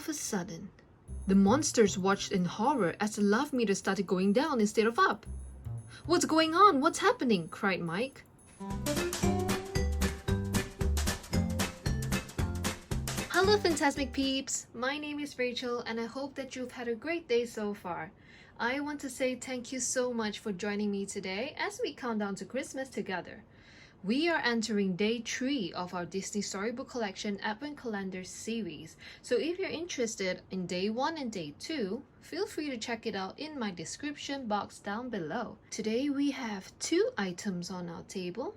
of a sudden, the monsters watched in horror as the laugh meter started going down instead of up. "What's going on? What's happening?" cried Mike. Hello Fantasmic peeps! My name is Rachel and I hope that you've had a great day so far. I want to say thank you so much for joining me today as we count down to Christmas together. We are entering day 3 of our Disney Storybook Collection Advent Calendar series. So if you're interested in day 1 and day 2, feel free to check it out in my description box down below. Today we have 2 items on our table.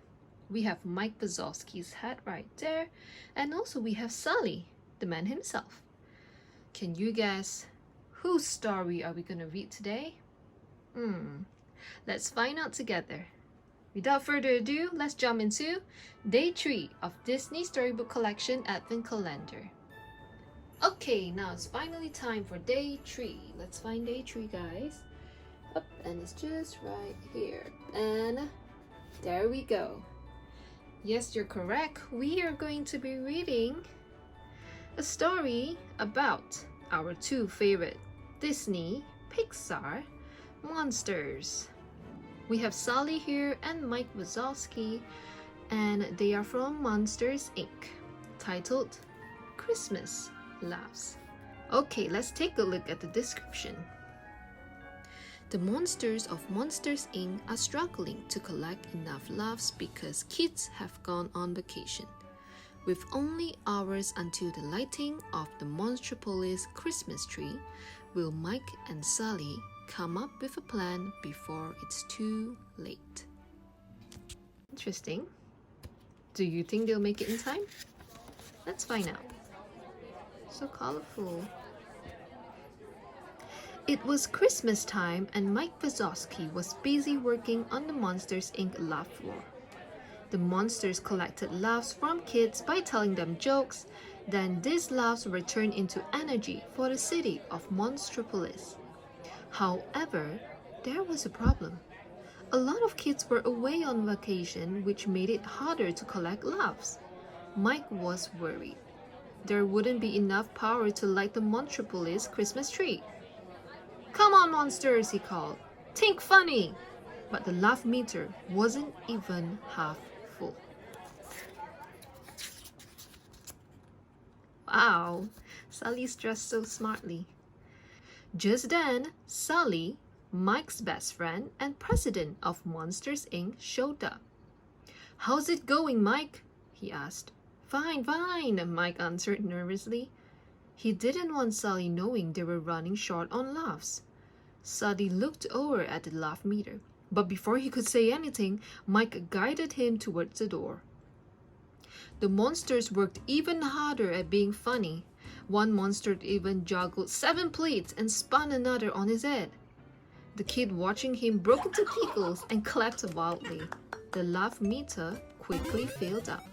We have Mike Wazowski's hat right there, and also we have Sulley, the man himself. Can you guess whose story are we going to read today? Let's find out together. Without further ado, let's jump into day 3 of Disney Storybook Collection Advent Calendar. Okay, now it's finally time for day 3. Let's find day 3, guys. Up, and it's just right here. And there we go. Yes, you're correct. We are going to be reading a story about our 2 favorite Disney Pixar monsters. We have Sulley here and Mike Wazowski, and they are from Monsters Inc., titled Christmas Laughs. Okay, let's take a look at the description. The monsters of Monsters Inc. are struggling to collect enough laughs because kids have gone on vacation. With only hours until the lighting of the Monstropolis Christmas tree, will Mike and Sulley come up with a plan before it's too late? Interesting. Do you think they'll make it in time? Let's find out. So colorful. It was Christmas time and Mike Wazowski was busy working on the Monsters Inc. laugh floor. The monsters collected laughs from kids by telling them jokes. Then these laughs were turned into energy for the city of Monstropolis. However, there was a problem. A lot of kids were away on vacation, which made it harder to collect laughs. Mike was worried. There wouldn't be enough power to light the Monstropolis Christmas tree. "Come on, monsters," he called. "Think funny!" But the laugh meter wasn't even half full. Wow, Sulley's dressed so smartly. Just then, Sulley, Mike's best friend and president of Monsters Inc. showed up. "How's it going, Mike?" he asked. Fine, Mike answered nervously. He didn't want Sulley knowing they were running short on laughs. Sulley looked over at the laugh meter, but before he could say anything, Mike guided him towards the door. The monsters worked even harder at being funny. One monster even juggled 7 plates and spun another on his head. The kid watching him broke into giggles and clapped wildly. The laugh meter quickly filled up.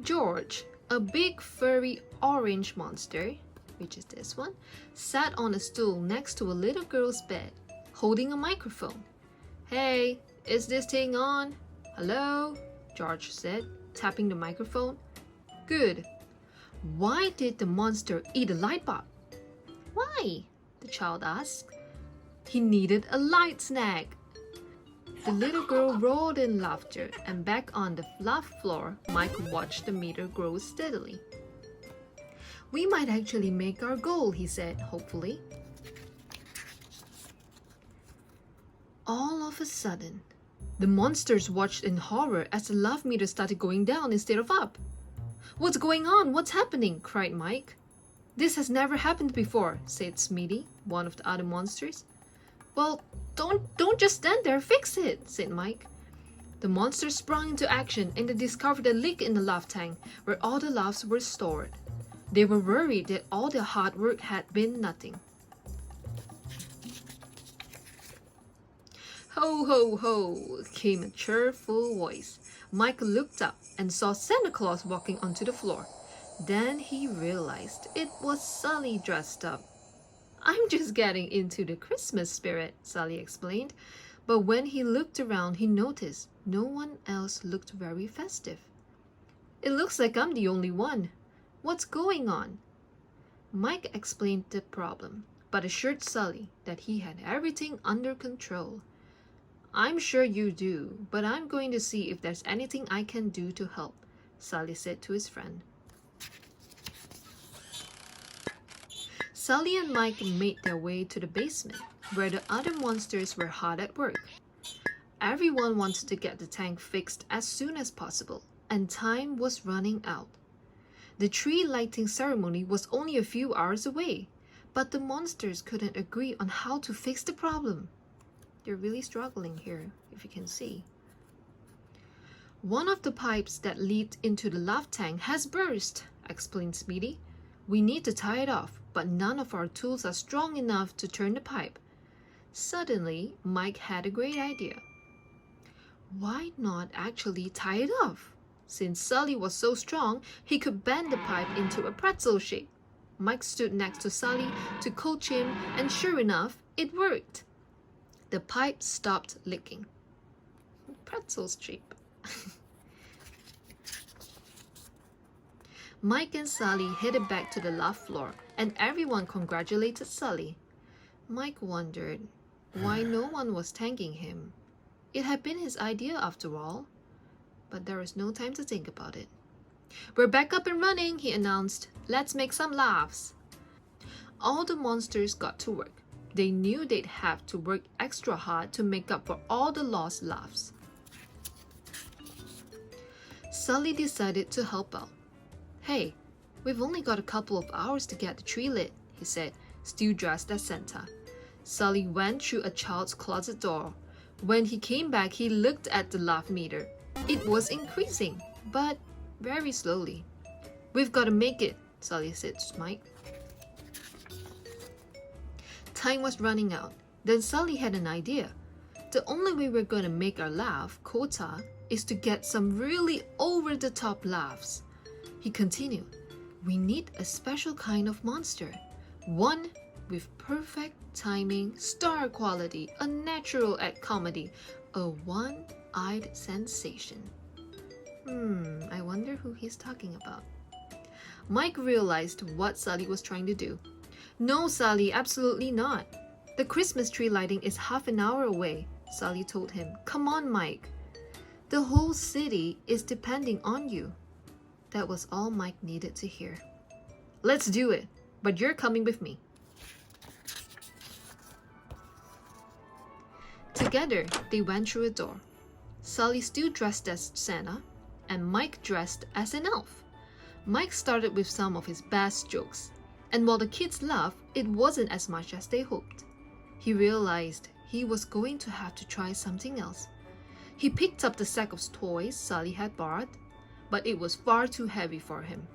George, a big furry orange monster, which is this one, sat on a stool next to a little girl's bed, holding a microphone. "Hey, is this thing on? Hello?" George said, tapping the microphone. "Good. Why did the monster eat a light bulb?" "Why?" the child asked. "He needed a light snack." The little girl roared in laughter, and back on the laugh floor, Mike watched the meter grow steadily. "We might actually make our goal," he said, hopefully. All of a sudden, the monsters watched in horror as the laugh meter started going down instead of up. "What's going on? What's happening?" cried Mike. "This has never happened before," said Smeety, one of the other monsters. "Well, don't just stand there, fix it," said Mike. The monsters sprung into action and they discovered a leak in the laugh tank where all the laughs were stored. They were worried that all their hard work had been nothing. "Ho, ho, ho," came a cheerful voice. Mike looked up and saw Santa Claus walking onto the floor. Then he realized it was Sulley dressed up. "I'm just getting into the Christmas spirit," Sulley explained. But when he looked around, he noticed no one else looked very festive. It looks like I'm the only one. What's going on? Mike explained the problem, but assured Sulley that he had everything under control. I'm sure you do, but I'm going to see if there's anything I can do to help, Sulley said to his friend. Sulley and Mike made their way to the basement, where the other monsters were hard at work. Everyone wanted to get the tank fixed as soon as possible, and time was running out. The tree lighting ceremony was only a few hours away, but the monsters couldn't agree on how to fix the problem. They're really struggling here, if you can see. One of the pipes that lead into the lava tank has burst, explained Speedy. We need to tie it off, but none of our tools are strong enough to turn the pipe. Suddenly, Mike had a great idea. Why not actually tie it off? Since Sulley was so strong, he could bend the pipe into a pretzel shape. Mike stood next to Sulley to coach him, and sure enough, it worked. The pipe stopped leaking. Pretzel shape. Mike and Sulley headed back to the loft floor, and everyone congratulated Sulley. Mike wondered why no one was thanking him. It had been his idea after all. But there was no time to think about it. We're back up and running, he announced. Let's make some laughs. All the monsters got to work. They knew they'd have to work extra hard to make up for all the lost laughs. Sulley decided to help out. Hey, we've only got a couple of hours to get the tree lit, he said, still dressed as Santa. Sulley went through a child's closet door. When he came back, he looked at the laugh meter. It was increasing, but very slowly. We've got to make it, Sulley said to Mike. Time was running out. Then Sulley had an idea. The only way we're going to make our laugh quota is to get some really over-the-top laughs. He continued, we need a special kind of monster. One with perfect timing, star quality, a natural at comedy, a one-eyed sensation. I wonder who he's talking about. Mike realized what Sulley was trying to do. No, Sulley, absolutely not. The Christmas tree lighting is half an hour away, Sulley told him. Come on, Mike. The whole city is depending on you. That was all Mike needed to hear. Let's do it, but you're coming with me. Together, they went through a door. Sulley still dressed as Santa, and Mike dressed as an elf. Mike started with some of his best jokes, and while the kids laughed, it wasn't as much as they hoped. He realized he was going to have to try something else. He picked up the sack of toys Sulley had borrowed, but it was far too heavy for him.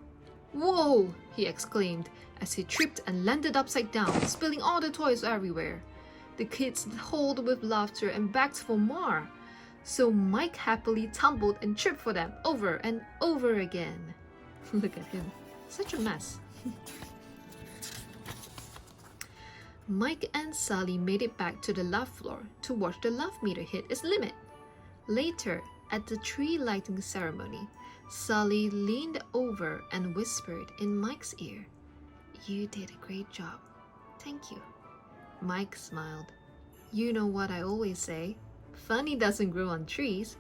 Whoa! He exclaimed as he tripped and landed upside down, spilling all the toys everywhere. The kids howled with laughter and begged for more, so Mike happily tumbled and tripped for them over and over again. Look at him, such a mess. Mike and Sulley made it back to the loft floor to watch the laugh meter hit its limit. Later, at the tree lighting ceremony, Sulley leaned over and whispered in Mike's ear, "You did a great job. Thank you." Mike smiled. You know what I always say, funny doesn't grow on trees.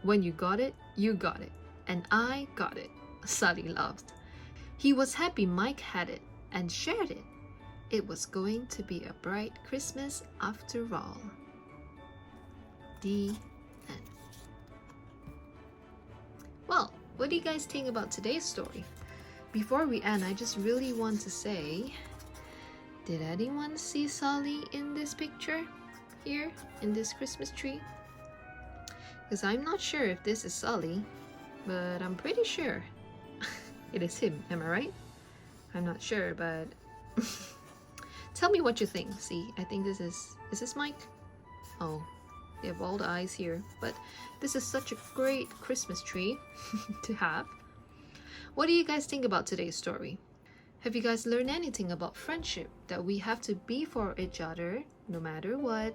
When you got it, you got it. And I got it. Sulley laughed. He was happy Mike had it and shared it. It was going to be a bright Christmas after all. The end. Well, what do you guys think about today's story? Before we end, I just really want to say, did anyone see Sulley in this picture here in this Christmas tree? Because I'm not sure if this is Sulley, but I'm pretty sure it is him. Am I right? I'm not sure, but tell me what you think. See, I think is this Mike? Oh, they have all the eyes here, but this is such a great Christmas tree to have. What do you guys think about today's story? Have you guys learned anything about friendship, that we have to be for each other no matter what,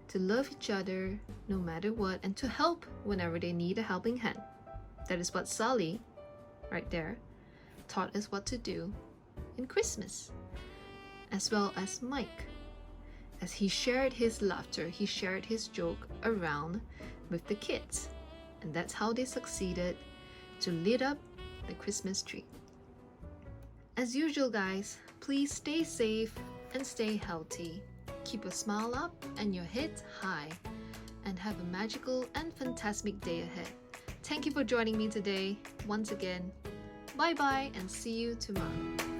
to love each other no matter what, and to help whenever they need a helping hand? That is what Sulley right there, taught us what to do in Christmas, as well as Mike, as he shared his laughter, he shared his joke around with the kids. And that's how they succeeded to lit up the Christmas tree. As usual, guys, please stay safe and stay healthy. Keep a smile up and your head high, and have a magical and fantastic day ahead. Thank you for joining me today. Once again, bye bye and see you tomorrow.